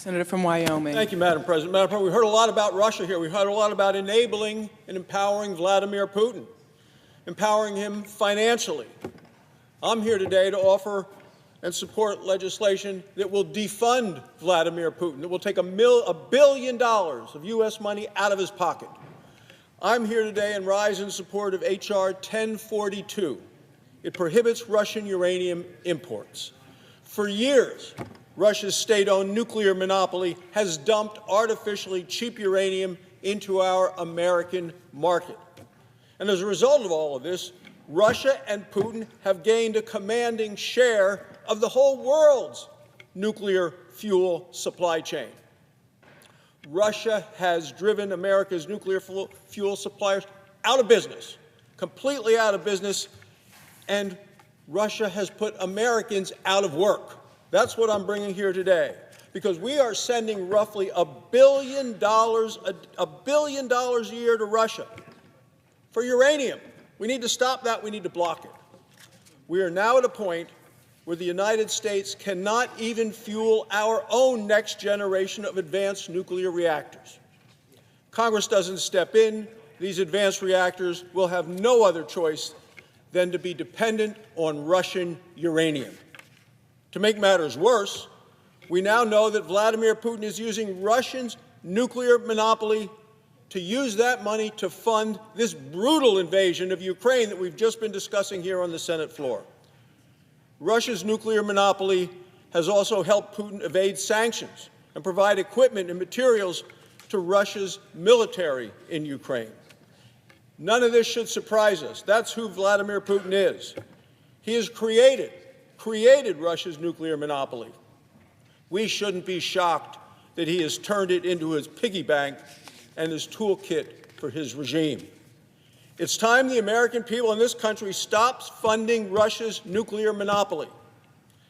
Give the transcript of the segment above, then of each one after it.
Senator from Wyoming. Thank you, Madam President. Madam President, we heard a lot about Russia here. We heard a lot about enabling and empowering Vladimir Putin, empowering him financially. I'm here today to offer and support legislation that will defund Vladimir Putin, that will take $1 billion of U.S. money out of his pocket. I'm here today and rise in support of H.R. 1042. It prohibits Russian uranium imports. For years, Russia's state-owned nuclear monopoly has dumped artificially cheap uranium into our American market. And as a result of all of this, Russia and Putin have gained a commanding share of the whole world's nuclear fuel supply chain. Russia has driven America's nuclear fuel suppliers out of business, completely out of business, and Russia has put Americans out of work. That's what I'm bringing here today, because we are sending roughly $1 billion a year to Russia for uranium. We need to stop that. We need to block it. We are now at a point where the United States cannot even fuel our own next generation of advanced nuclear reactors. Congress doesn't step in. These advanced reactors will have no other choice than to be dependent on Russian uranium. To make matters worse, we now know that Vladimir Putin is using Russia's nuclear monopoly to use that money to fund this brutal invasion of Ukraine that we've just been discussing here on the Senate floor. Russia's nuclear monopoly has also helped Putin evade sanctions and provide equipment and materials to Russia's military in Ukraine. None of this should surprise us. That's who Vladimir Putin is. He has created Russia's nuclear monopoly. We shouldn't be shocked that he has turned it into his piggy bank and his toolkit for his regime. It's time the American people in this country stops funding Russia's nuclear monopoly.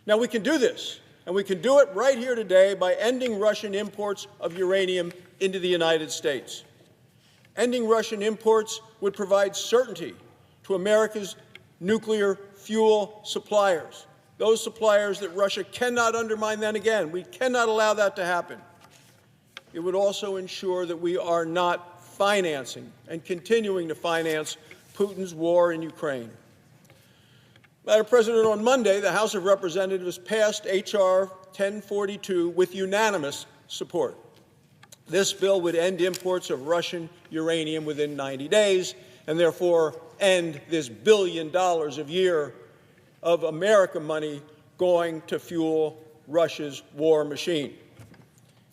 Now, we can do this, and we can do it right here today by ending Russian imports of uranium into the United States. Ending Russian imports would provide certainty to America's nuclear fuel suppliers, those suppliers that Russia cannot undermine then again. We cannot allow that to happen. It would also ensure that we are not financing and continuing to finance Putin's war in Ukraine. Madam President, on Monday, the House of Representatives passed H.R. 1042 with unanimous support. This bill would end imports of Russian uranium within 90 days and therefore end this $1 billion a year of American money going to fuel Russia's war machine.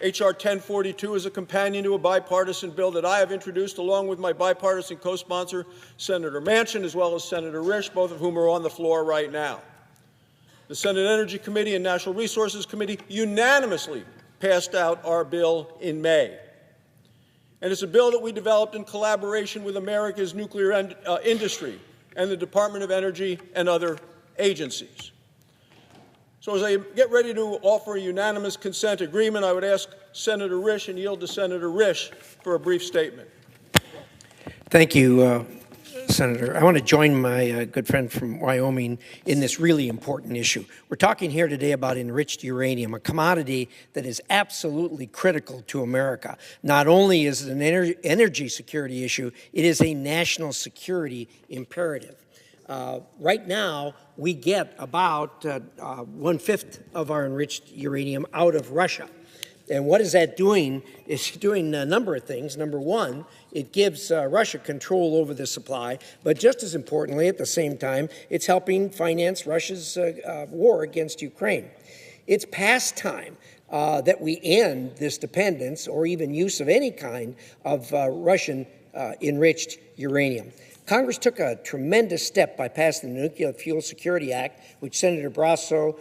H.R. 1042 is a companion to a bipartisan bill that I have introduced along with my bipartisan co-sponsor, Senator Manchin, as well as Senator Risch, both of whom are on the floor right now. The Senate Energy Committee and Natural Resources Committee unanimously passed out our bill in May. And it's a bill that we developed in collaboration with America's nuclear industry and the Department of Energy and other agencies. So as I get ready to offer a unanimous consent agreement, I would ask Senator Risch and yield to Senator Risch for a brief statement. Thank you, Senator. I want to join my good friend from Wyoming in this really important issue. We're talking here today about enriched uranium, a commodity that is absolutely critical to America. Not only is it an energy security issue, it is a national security imperative. Right now, we get about 1/5 of our enriched uranium out of Russia. And what is that doing? It's doing a number of things. Number one, it gives Russia control over the supply, but just as importantly, at the same time, it's helping finance Russia's war against Ukraine. It's past time that we end this dependence or even use of any kind of Russian enriched uranium. Congress took a tremendous step by passing the Nuclear Fuel Security Act, which Senator Brasso,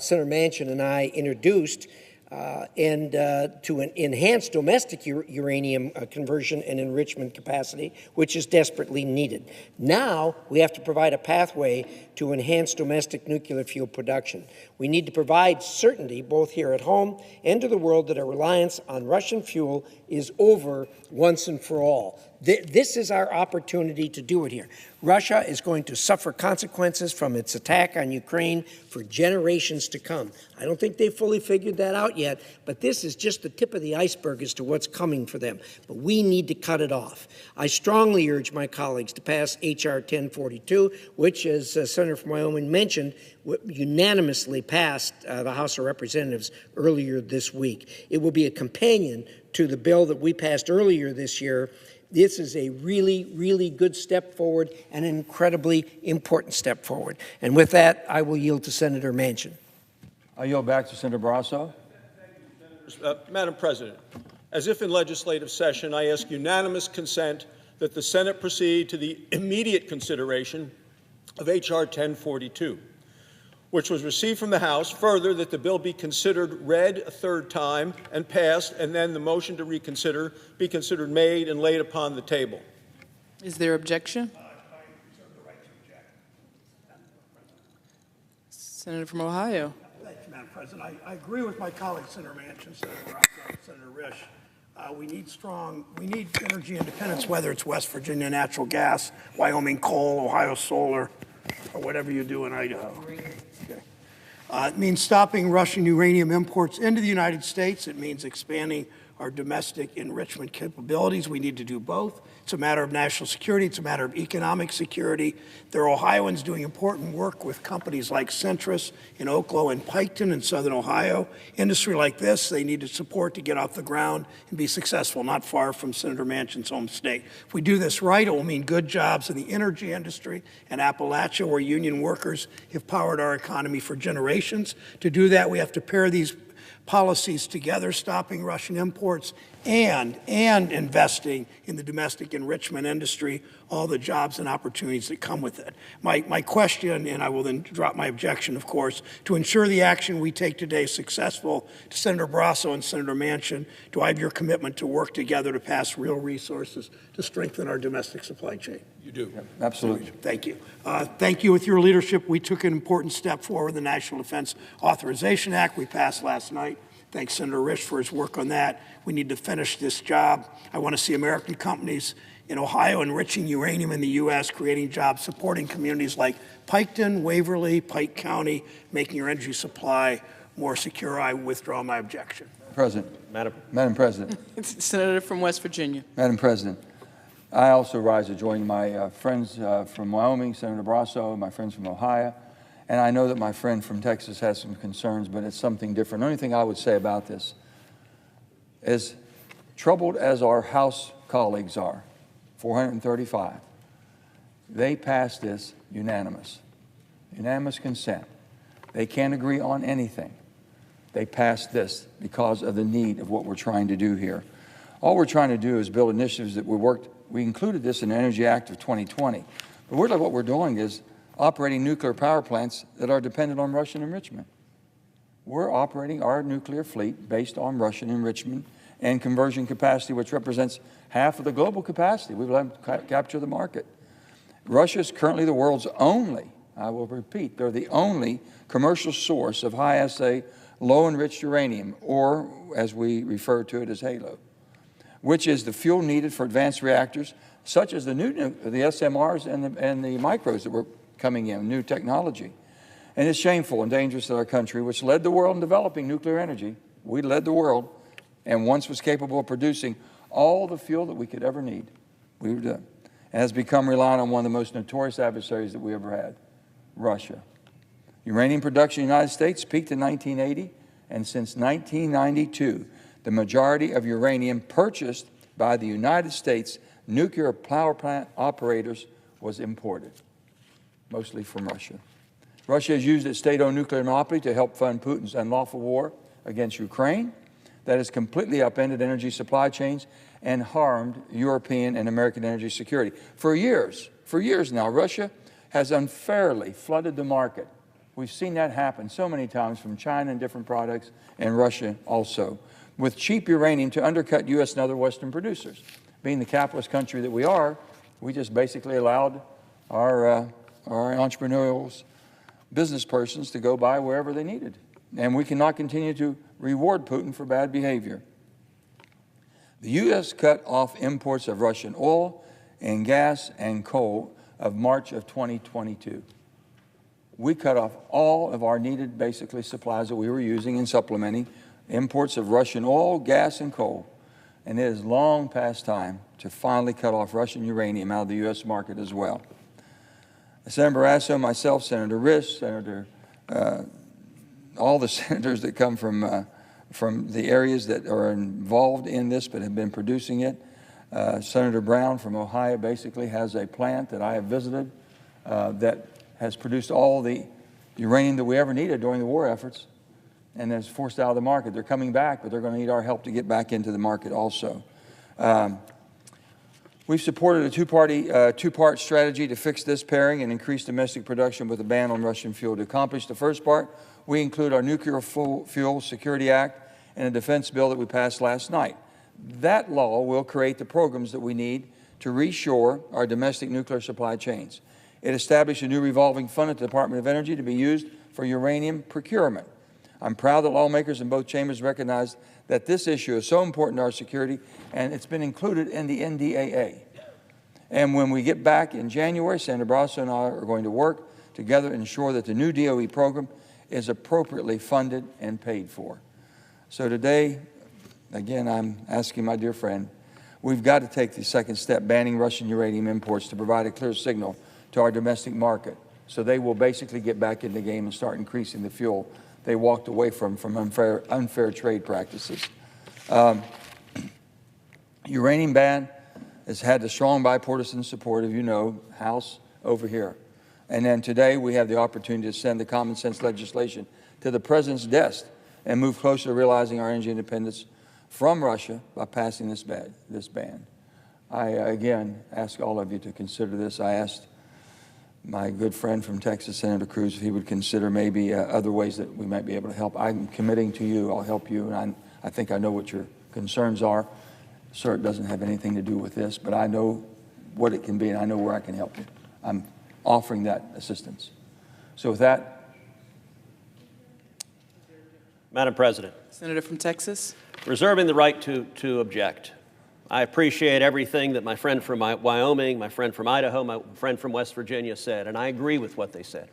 Senator Manchin, and I introduced, and to enhance domestic uranium conversion and enrichment capacity, which is desperately needed. Now we have to provide a pathway to enhance domestic nuclear fuel production. We need to provide certainty, both here at home and to the world, that our reliance on Russian fuel is over once and for all. This is our opportunity to do it here. Russia is going to suffer consequences from its attack on Ukraine for generations to come. I don't think they've fully figured that out yet, but this is just the tip of the iceberg as to what's coming for them. But we need to cut it off. I strongly urge my colleagues to pass H.R. 1042, which, as Senator from Wyoming mentioned, unanimously passed the House of Representatives earlier this week. It will be a companion to the bill that we passed earlier this year. This is a really, really good step forward and an incredibly important step forward. And with that, I will yield to Senator Manchin. I yield back to Senator Barrasso. Madam President, as if in legislative session, I ask unanimous consent that the Senate proceed to the immediate consideration of H.R. 1042, which was received from the House. Further, that the bill be considered read a third time and passed, and then the motion to reconsider be considered made and laid upon the table. Is there objection? I reserve the right to object. Senator from Ohio. Thank you, Madam President. I agree with my colleagues, Senator Manchin, Senator Barrasso, Senator Risch. We need energy independence, whether it's West Virginia natural gas, Wyoming coal, Ohio solar, or whatever you do in Idaho. Okay. It means stopping Russian uranium imports into the United States. It means expanding our domestic enrichment capabilities. We need to do both. It's a matter of national security. It's a matter of economic security. There are Ohioans doing important work with companies like Centrus in Oklo and Piketon in southern Ohio. Industry like this, they need to support to get off the ground and be successful, not far from Senator Manchin's home state. If we do this right, it will mean good jobs in the energy industry and Appalachia, where union workers have powered our economy for generations. To do that, we have to pair these policies together, stopping Russian imports and investing in the domestic enrichment industry, all the jobs and opportunities that come with it. My question, and I will then drop my objection, of course, to ensure the action we take today is successful, to Senator Barrasso and Senator Manchin, do I have your commitment to work together to pass real resources to strengthen our domestic supply chain? You do. Absolutely. Thank you. Thank you. With your leadership, we took an important step forward, the National Defense Authorization Act we passed last night. Thanks, Senator Risch, for his work on that. We need to finish this job. I want to see American companies in Ohio enriching uranium in the U.S., creating jobs, supporting communities like Piketon, Waverly, Pike County, making your energy supply more secure. I withdraw my objection. Madam President. Senator from West Virginia. Madam President, I also rise to join my friends from Wyoming, Senator Barrasso, my friends from Ohio. And I know that my friend from Texas has some concerns, but it's something different. The only thing I would say about this, as troubled as our House colleagues are, 435, they passed this unanimous consent. They can't agree on anything. They passed this because of the need of what we're trying to do here. All we're trying to do is build initiatives that we included this in the Energy Act of 2020. But really what we're doing is operating nuclear power plants that are dependent on Russian enrichment. We're operating our nuclear fleet based on Russian enrichment and conversion capacity, which represents half of the global capacity. We will have to capture the market. Russia is currently the world's only, I will repeat, they're the only commercial source of high-assay, low-enriched uranium, or as we refer to it as HALO, which is the fuel needed for advanced reactors, such as the SMRs and the micros that we're coming in, new technology. And it's shameful and dangerous that our country, which led the world in developing nuclear energy, we led the world, and once was capable of producing all the fuel that we could ever need, we were done, and has become reliant on one of the most notorious adversaries that we ever had, Russia. Uranium production in the United States peaked in 1980, and since 1992, the majority of uranium purchased by the United States nuclear power plant operators was imported, mostly from Russia. Russia has used its state-owned nuclear monopoly to help fund Putin's unlawful war against Ukraine that has completely upended energy supply chains and harmed European and American energy security. For years now, Russia has unfairly flooded the market. We've seen that happen so many times from China and different products, and Russia also, with cheap uranium to undercut U.S. and other Western producers. Being the capitalist country that we are, we just basically allowed our entrepreneurial business persons to go buy wherever they needed. And we cannot continue to reward Putin for bad behavior. The U.S. cut off imports of Russian oil and gas and coal of March of 2022. We cut off all of our needed, basically, supplies that we were using and supplementing imports of Russian oil, gas, and coal. And it is long past time to finally cut off Russian uranium out of the U.S. market as well. Senator Barrasso, myself, Senator Risch, all the senators that come from the areas that are involved in this but have been producing it. Senator Brown from Ohio basically has a plant that I have visited that has produced all the uranium that we ever needed during the war efforts and is forced out of the market. They're coming back, but they're going to need our help to get back into the market also. We've supported a two-part strategy to fix this pairing and increase domestic production with a ban on Russian fuel. To accomplish the first part, we include our Nuclear Fuel Security Act and a defense bill that we passed last night. That law will create the programs that we need to reshore our domestic nuclear supply chains. It established a new revolving fund at the Department of Energy to be used for uranium procurement. I'm proud that lawmakers in both chambers recognize that this issue is so important to our security, and it's been included in the NDAA. And when we get back in January, Senator Barrasso and I are going to work together to ensure that the new DOE program is appropriately funded and paid for. So today, again, I'm asking my dear friend, we've got to take the second step, banning Russian uranium imports, to provide a clear signal to our domestic market, so they will basically get back in the game and start increasing the fuel they walked away from unfair trade practices. Uranium ban has had the strong bipartisan support of, House over here. And then today we have the opportunity to send the common sense legislation to the President's desk and move closer to realizing our energy independence from Russia by passing this ban. I, again, ask all of you to consider this. I asked my good friend from Texas, Senator Cruz, if he would consider maybe other ways that we might be able to help. I'm committing to you. I'll help you, and I think I know what your concerns are. Sir, it doesn't have anything to do with this, but I know what it can be, and I know where I can help you. I'm offering that assistance. So with that. Madam President. Senator from Texas. Reserving the right to object. I appreciate everything that my friend from Wyoming, my friend from Idaho, my friend from West Virginia said, and I agree with what they said.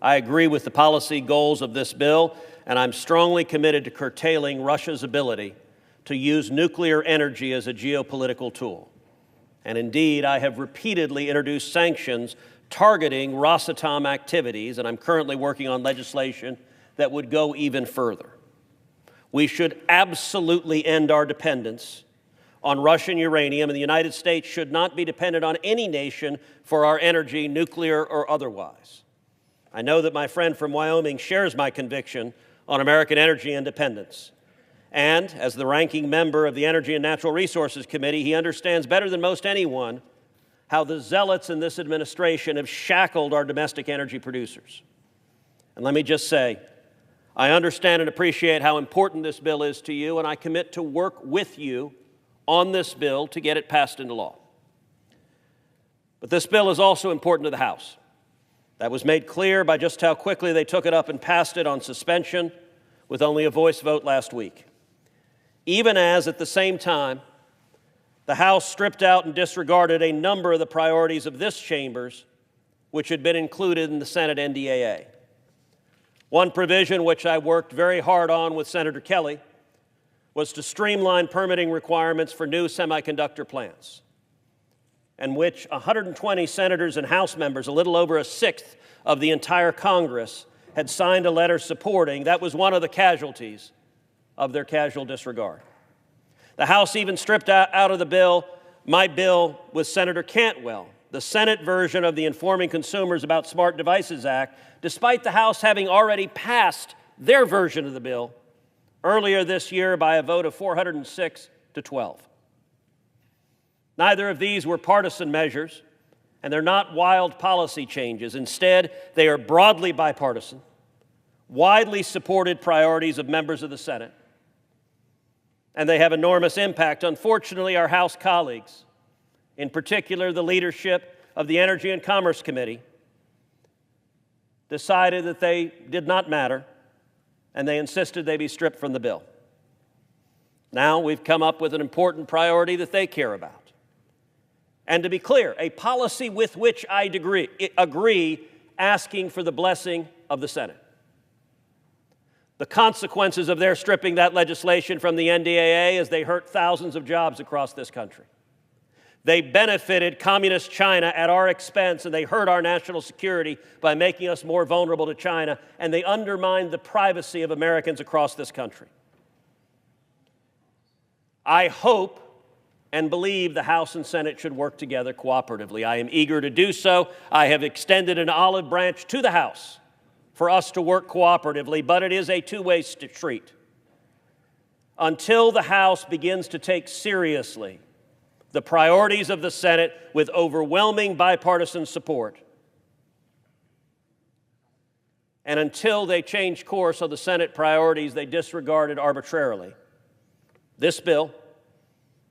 I agree with the policy goals of this bill, and I'm strongly committed to curtailing Russia's ability to use nuclear energy as a geopolitical tool. And indeed, I have repeatedly introduced sanctions targeting Rosatom activities, and I'm currently working on legislation that would go even further. We should absolutely end our dependence on Russian uranium, and the United States should not be dependent on any nation for our energy, nuclear or otherwise. I know that my friend from Wyoming shares my conviction on American energy independence. And as the ranking member of the Energy and Natural Resources Committee, he understands better than most anyone how the zealots in this administration have shackled our domestic energy producers. And let me just say, I understand and appreciate how important this bill is to you, and I commit to work with you on this bill to get it passed into law. But this bill is also important to the House. That was made clear by just how quickly they took it up and passed it on suspension with only a voice vote last week. Even as, at the same time, the House stripped out and disregarded a number of the priorities of this chamber's, which had been included in the Senate NDAA. One provision which I worked very hard on with Senator Kelly was to streamline permitting requirements for new semiconductor plants, and which 120 senators and House members, a little over a sixth of the entire Congress, had signed a letter supporting. That was one of the casualties of their casual disregard. The House even stripped out of the bill my bill with Senator Cantwell, the Senate version of the Informing Consumers About Smart Devices Act, despite the House having already passed their version of the bill earlier this year by a vote of 406 to 12. Neither of these were partisan measures, and they're not wild policy changes. Instead, they are broadly bipartisan, widely supported priorities of members of the Senate, and they have enormous impact. Unfortunately, our House colleagues, in particular the leadership of the Energy and Commerce Committee, decided that they did not matter, and they insisted they be stripped from the bill. Now we've come up with an important priority that they care about. And to be clear, a policy with which I agree, asking for the blessing of the Senate. The consequences of their stripping that legislation from the NDAA is they hurt thousands of jobs across this country. They benefited communist China at our expense, and they hurt our national security by making us more vulnerable to China, and they undermined the privacy of Americans across this country. I hope and believe the House and Senate should work together cooperatively. I am eager to do so. I have extended an olive branch to the House for us to work cooperatively, but it is a two-way street. Until the House begins to take seriously the priorities of the Senate with overwhelming bipartisan support, and until they change course on the Senate priorities they disregarded arbitrarily, this bill,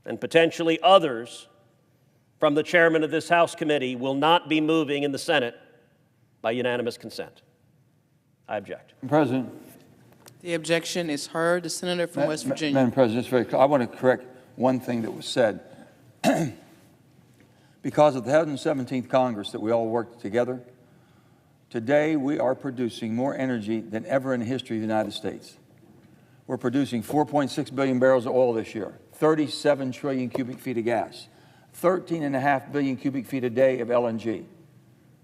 and potentially others from the chairman of this House committee, will not be moving in the Senate by unanimous consent. I object. President. The objection is heard. The senator from West Virginia. Madam President, it's very clear. I want to correct one thing that was said. Because of the 117th Congress that we all worked together, today we are producing more energy than ever in the history of the United States. We're producing 4.6 billion barrels of oil this year, 37 trillion cubic feet of gas, 13.5 billion cubic feet a day of LNG.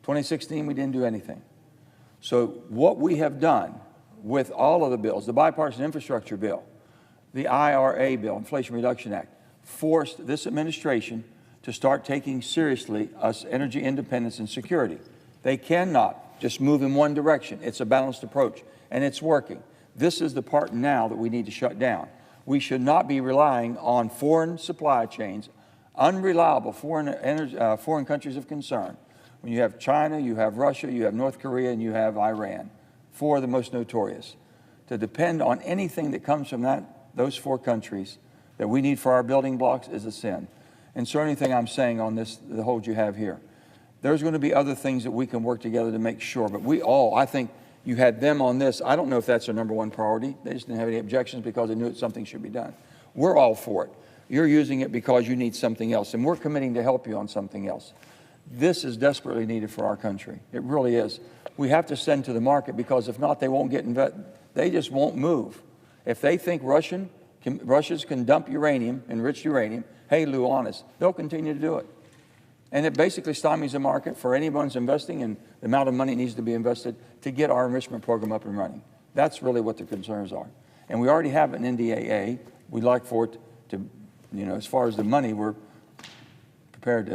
2016, we didn't do anything. So what we have done with all of the bills, the bipartisan infrastructure bill, the IRA bill, Inflation Reduction Act, forced this administration to start taking seriously us energy independence and security. They cannot just move in one direction. It's a balanced approach, and it's working. This is the part now that we need to shut down. We should not be relying on foreign supply chains, unreliable foreign countries of concern. When you have China, you have Russia, you have North Korea, and you have Iran, four of the most notorious. To depend on anything that comes from those four countries that we need for our building blocks is a sin. And so anything I'm saying on this, the hold you have here, there's going to be other things that we can work together to make sure. But we all, I think you had them on this. I don't know if that's their number one priority. They just didn't have any objections because they knew that something should be done. We're all for it. You're using it because you need something else, and we're committing to help you on something else. This is desperately needed for our country. It really is. We have to send to the market because if not, they won't get they just won't move. If they think Russians can dump uranium, enriched uranium, hey, Lou, honest, they'll continue to do it. And it basically stymies the market for anyone's investing and the amount of money needs to be invested to get our enrichment program up and running. That's really what the concerns are. And we already have an NDAA. We'd like for it to, as far as the money, we're prepared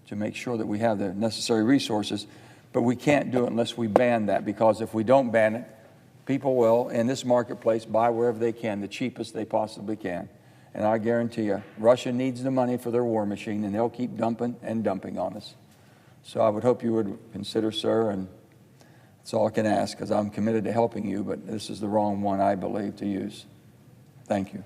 to make sure that we have the necessary resources, but we can't do it unless we ban that, because if we don't ban it, people will, in this marketplace, buy wherever they can, the cheapest they possibly can. And I guarantee you, Russia needs the money for their war machine, and they'll keep dumping and dumping on us. So I would hope you would consider, sir, and that's all I can ask, because I'm committed to helping you, but this is the wrong one, I believe, to use. Thank you.